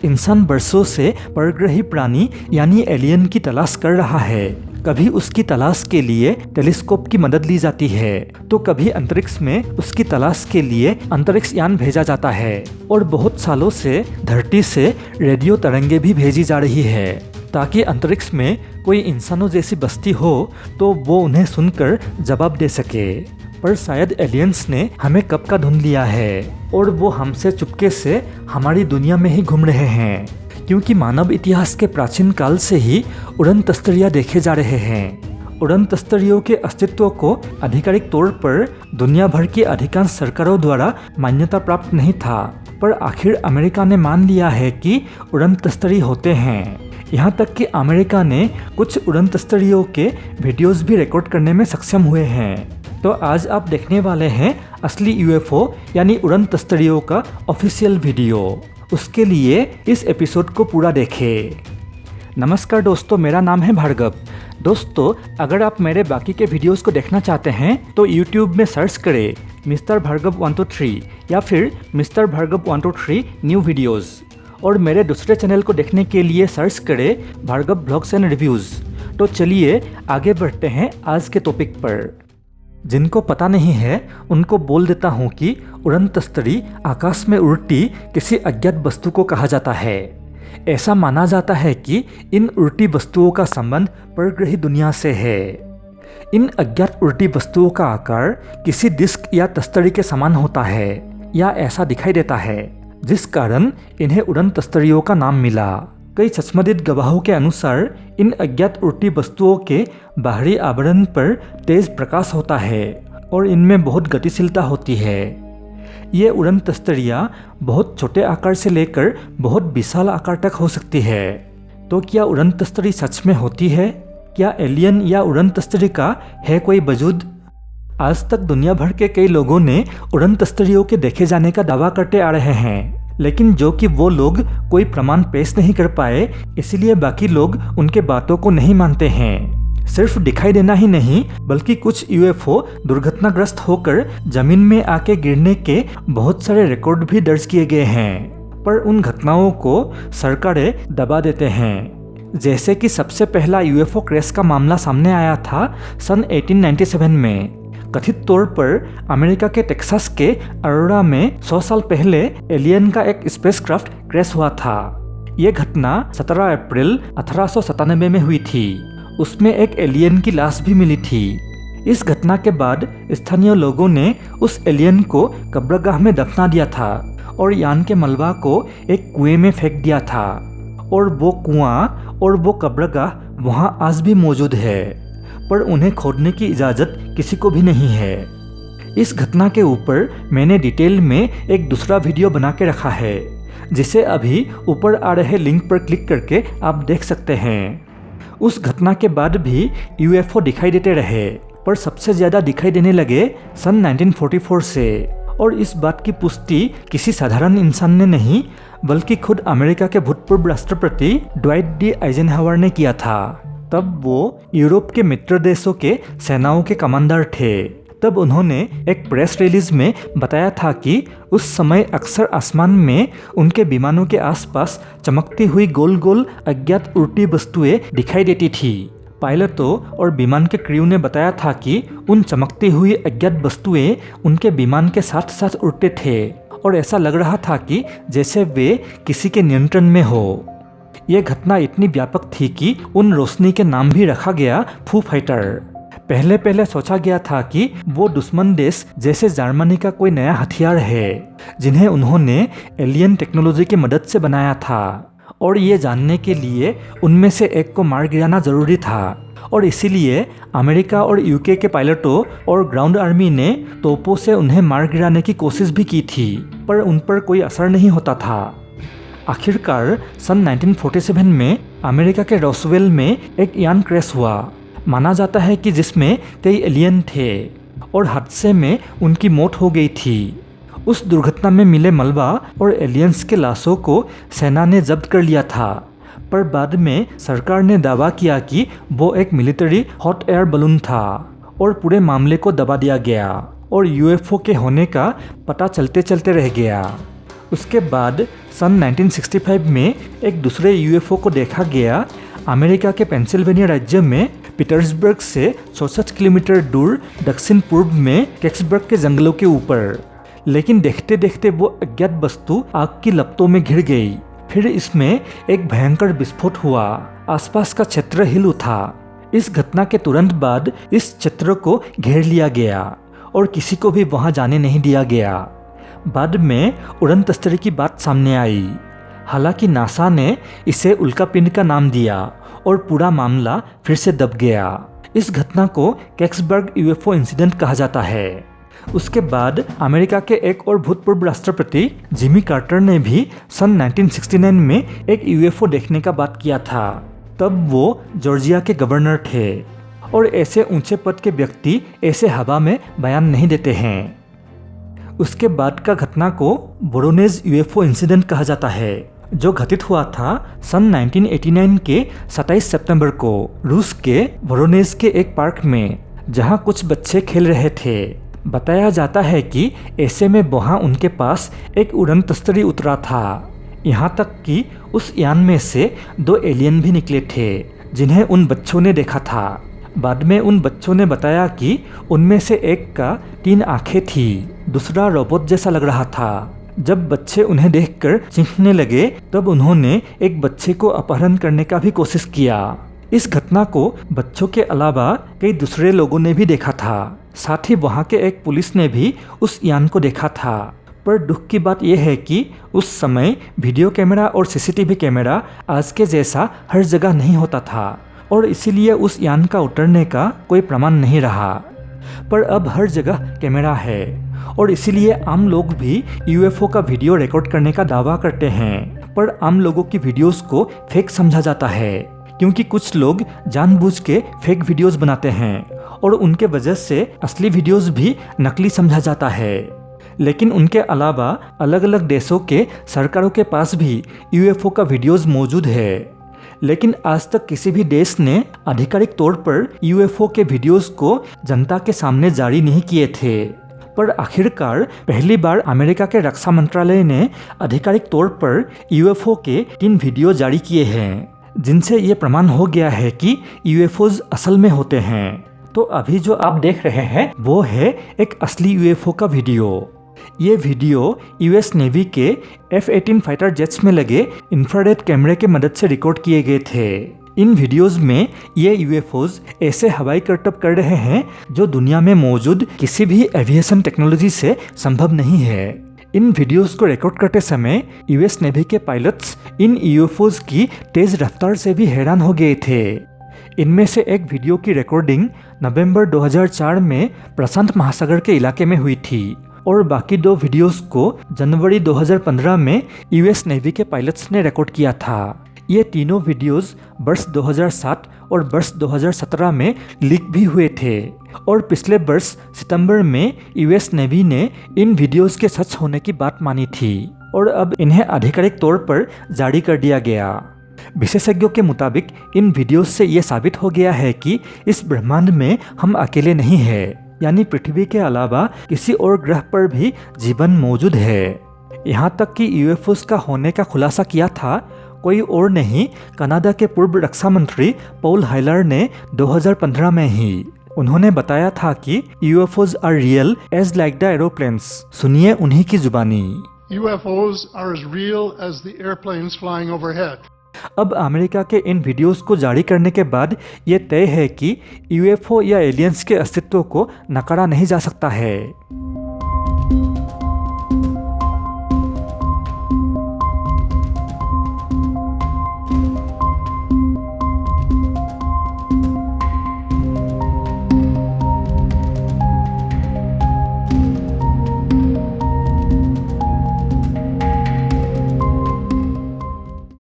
इंसान बरसों से परग्रही प्राणी यानी एलियन की तलाश कर रहा है। कभी उसकी तलाश के लिए टेलीस्कोप की मदद ली जाती है तो कभी अंतरिक्ष में उसकी तलाश के लिए अंतरिक्ष यान भेजा जाता है और बहुत सालों से धरती से रेडियो तरंगे भी भेजी जा रही है ताकि अंतरिक्ष में कोई इंसानों जैसी बस्ती हो तो वो उन्हें सुनकर जवाब दे सके। पर शायद एलियंस ने हमें कब का ढूंढ लिया है और वो हमसे चुपके से हमारी दुनिया में ही घूम रहे हैं, क्योंकि मानव इतिहास के प्राचीन काल से ही उड़न तस्तरियां देखे जा रहे हैं। उड़न तस्तरियों के अस्तित्व को आधिकारिक तौर पर दुनिया भर की अधिकांश सरकारों द्वारा मान्यता प्राप्त नहीं था, पर आखिर अमेरिका ने मान लिया है कि उड़न तस्तरी होते हैं। यहाँ तक कि अमेरिका ने कुछ उड़न तस्तरियों के वीडियोस भी रिकॉर्ड करने में सक्षम हुए हैं। तो आज आप देखने वाले हैं असली यूएफओ यानी उड़न तस्तरियों का ऑफिशियल वीडियो। उसके लिए इस एपिसोड को पूरा देखें। नमस्कार दोस्तों, मेरा नाम है भार्गव। दोस्तों, अगर आप मेरे बाकी के वीडियोस को देखना चाहते हैं तो यूट्यूब में सर्च करें मिस्टर भार्गव 123 या फिर मिस्टर भार्गव 123 न्यू वीडियोस, और मेरे दूसरे चैनल को देखने के लिए सर्च करें भार्गव ब्लॉग्स एंड रिव्यूज़। तो चलिए आगे बढ़ते हैं आज के टॉपिक पर। जिनको पता नहीं है उनको बोल देता हूँ कि उड़न तस्तरी आकाश में उड़ती किसी अज्ञात वस्तु को कहा जाता है। ऐसा माना जाता है कि इन उड़ती वस्तुओं का संबंध परग्रही दुनिया से है। इन अज्ञात उड़ती वस्तुओं का आकार किसी डिस्क या तस्तरी के समान होता है या ऐसा दिखाई देता है, जिस कारण इन्हें उड़न तस्तरियों का नाम मिला। कई चश्मदीद गवाहों के अनुसार इन अज्ञात उड़ती वस्तुओं के बाहरी आवरण पर तेज प्रकाश होता है और इनमें बहुत गतिशीलता होती है। ये उड़न तस्तरियाँ बहुत छोटे आकार से लेकर बहुत विशाल आकार तक हो सकती है। तो क्या उड़न तस्तरी सच में होती है? क्या एलियन या उड़न तस्तरी का है कोई वजूद? आज तक दुनिया भर के कई लोगों ने उड़न तस्तरियों के देखे जाने का दावा करते आ रहे हैं, लेकिन जो कि वो लोग कोई प्रमाण पेश नहीं कर पाए, इसलिए बाकी लोग उनके बातों को नहीं मानते हैं। सिर्फ दिखाई देना ही नहीं बल्कि कुछ यूएफओ दुर्घटनाग्रस्त होकर जमीन में आके गिरने के बहुत सारे रिकॉर्ड भी दर्ज किए गए हैं, पर उन घटनाओं को सरकारें दबा देते हैं। जैसे कि सबसे पहला यूएफओ क्रैश का मामला सामने आया था सन 1897 में। कथित तौर पर अमेरिका के टेक्सास के अरोरा में 100 साल पहले एलियन का एक स्पेसक्राफ्ट क्रैश हुआ था। यह घटना 17 अप्रैल 1897 में हुई थी। उसमें एक एलियन की लाश भी मिली थी। इस घटना के बाद स्थानीय लोगों ने उस एलियन को कब्रगाह में दफना दिया था और यान के मलबा को एक कुएं में फेंक दिया था, और वो कुआं और वो कब्रगाह वहां आज भी मौजूद है, पर उन्हें खोदने की इजाज़त किसी को भी नहीं है। इस घटना के ऊपर मैंने डिटेल में एक दूसरा वीडियो बना के रखा है, जिसे अभी ऊपर आ रहे लिंक पर क्लिक करके आप देख सकते हैं। उस घटना के बाद भी यूएफओ दिखाई देते रहे, पर सबसे ज़्यादा दिखाई देने लगे सन 1944 से, और इस बात की पुष्टि किसी साधारण इंसान ने नहीं बल्कि खुद अमेरिका के भूतपूर्व राष्ट्रपति ड्वाइट डी आइजनहावर ने किया था। तब वो यूरोप के मित्र देशों के सेनाओं के कमांडर थे। तब उन्होंने एक प्रेस रिलीज में बताया था कि उस समय अक्सर आसमान में उनके विमानों के आसपास चमकती हुई गोल गोल अज्ञात उड़ती वस्तुएं दिखाई देती थी। पायलटों और विमान के क्रू ने बताया था कि उन चमकती हुई अज्ञात वस्तुएं उनके विमान के साथ साथ उड़ते थे और ऐसा लग रहा था कि जैसे वे किसी के नियंत्रण में हो। यह घटना इतनी व्यापक थी कि उन रोशनी के नाम भी रखा गया फू फाइटर। पहले सोचा गया था कि वो दुश्मन देश जैसे जर्मनी का कोई नया हथियार है जिन्हें उन्होंने एलियन टेक्नोलॉजी की मदद से बनाया था, और ये जानने के लिए उनमें से एक को मार गिराना जरूरी था, और इसीलिए अमेरिका और यूके के पायलटों और ग्राउंड आर्मी ने तोपों से उन्हें मार गिराने की कोशिश भी की थी, पर उन पर कोई असर नहीं होता था। आखिरकार सन 1947 में अमेरिका के रॉसवेल में एक यान क्रैश हुआ। माना जाता है कि जिसमें कई एलियन थे और हादसे में उनकी मौत हो गई थी। उस दुर्घटना में मिले मलबा और एलियंस के लाशों को सेना ने जब्त कर लिया था, पर बाद में सरकार ने दावा किया कि वो एक मिलिट्री हॉट एयर बलून था और पूरे मामले को दबा दिया गया और यूएफओ के होने का पता चलते चलते रह गया। उसके बाद सन 1965 में एक दूसरे यूएफओ को देखा गया अमेरिका के पेंसिल्वेनिया राज्य में पीटर्सबर्ग से 64 किलोमीटर दूर दक्षिण पूर्व में केक्सबर्ग के जंगलों के ऊपर। लेकिन देखते देखते वो अज्ञात वस्तु आग की लपटों में घिर गई। फिर इसमें एक भयंकर विस्फोट हुआ। आसपास का क्षेत्र हिल उठा। इस घटना के तुरंत बाद इस क्षेत्र को घेर लिया गया और किसी को भी वहां जाने नहीं दिया गया। बाद में उड़न तस्तरी की बात सामने आई। हालांकि नासा ने इसे उल्कापिंड का नाम दिया और पूरा मामला फिर से दब गया। इस घटना को केक्सबर्ग यूएफओ इंसिडेंट कहा जाता है। उसके बाद अमेरिका के एक और भूतपूर्व राष्ट्रपति जिमी कार्टर ने भी सन 1969 में एक यूएफओ देखने का बात किया था। तब वो जॉर्जिया के गवर्नर थे और ऐसे ऊंचे पद के व्यक्ति ऐसे हवा में बयान नहीं देते हैं। उसके बाद का घटना को वोरोनेज यूएफओ इंसिडेंट कहा जाता है, जो घटित हुआ था सन 1989 के 27 सितंबर को रूस के वोरोनेज के एक पार्क में, जहां कुछ बच्चे खेल रहे थे। बताया जाता है कि ऐसे में वहां उनके पास एक उड़न तस्तरी उतरा था। यहाँ तक कि उस यान में से 2 एलियन भी निकले थे जिन्हें उन बच्चों ने देखा था। बाद में उन बच्चों ने बताया कि उनमें से एक का 3 आंखें थी, दूसरा रोबोट जैसा लग रहा था। जब बच्चे उन्हें देखकर चीखने लगे तब उन्होंने एक बच्चे को अपहरण करने का भी कोशिश किया। इस घटना को बच्चों के अलावा कई दूसरे लोगों ने भी देखा था। साथ ही वहाँ के एक पुलिस ने भी उस यान को देखा था। पर दुख की बात यह है कि उस समय वीडियो कैमरा और सीसीटीवी कैमरा आज के जैसा हर जगह नहीं होता था और इसीलिए उस यान का उतरने का कोई प्रमाण नहीं रहा। पर अब हर जगह कैमरा है और इसीलिए आम लोग भी यूएफओ का वीडियो रिकॉर्ड करने का दावा करते हैं। पर आम लोगों की वीडियोस को फेक समझा जाता है, क्योंकि कुछ लोग जानबूझ के फेक वीडियोस बनाते हैं और उनके वजह से असली वीडियोस भी नकली समझा जाता है। लेकिन उनके अलावा अलग अलग देशों के सरकारों के पास भी यूएफओ का वीडियोस मौजूद है। लेकिन आज तक किसी भी देश ने आधिकारिक तौर पर यूएफओ के वीडियोस को जनता के सामने जारी नहीं किए थे। पर आखिरकार पहली बार अमेरिका के रक्षा मंत्रालय ने आधिकारिक तौर पर यूएफओ के 3 वीडियो जारी किए हैं, जिनसे ये प्रमाण हो गया है कि यूएफओज असल में होते हैं। तो अभी जो आप देख रहे हैं वो है एक असली यूएफओ का वीडियो। ये वीडियो यूएस नेवी के F-18 फाइटर जेट्स में लगे इंफ्रारेड कैमरे के मदद से रिकॉर्ड किए गए थे। इन वीडियोस में ये यूएफओज ऐसे हवाई करतब कर रहे हैं जो दुनिया में मौजूद किसी भी एविएशन टेक्नोलॉजी से संभव नहीं है। इन वीडियोस को रिकॉर्ड करते समय यूएस नेवी के पायलट्स इन यूएफओज की तेज रफ्तार से भी हैरान हो गए थे। इनमें से एक वीडियो की रिकॉर्डिंग नवंबर 2004 में प्रशांत महासागर के इलाके में हुई थी और बाकी 2 वीडियोस को जनवरी 2015 में यूएस नेवी के पायलट्स ने रिकॉर्ड किया था। ये तीनों वीडियोस वर्ष 2007 और वर्ष 2017 में लीक भी हुए थे और पिछले वर्ष सितंबर में यूएस नेवी ने इन वीडियोस के सच होने की बात मानी थी और अब इन्हें आधिकारिक तौर पर जारी कर दिया गया। विशेषज्ञों के मुताबिक इन वीडियोस से ये साबित हो गया है कि इस ब्रह्मांड में हम अकेले नहीं हैं, यानी पृथ्वी के अलावा किसी और ग्रह पर भी जीवन मौजूद है। यहाँ तक कि यूएफओस का होने का खुलासा किया था कोई और नहीं, कनाडा के पूर्व रक्षा मंत्री पॉल हाइलर ने 2015 में ही। उन्होंने बताया था कि UFOs are real as like the aeroplanes. सुनिए उन्हीं की जुबानी। UFOs are as real as the airplanes flying overhead. अब अमेरिका के इन वीडियोस को जारी करने के बाद ये तय है कि यूएफओ या एलियंस के अस्तित्व को नकारा नहीं जा सकता है।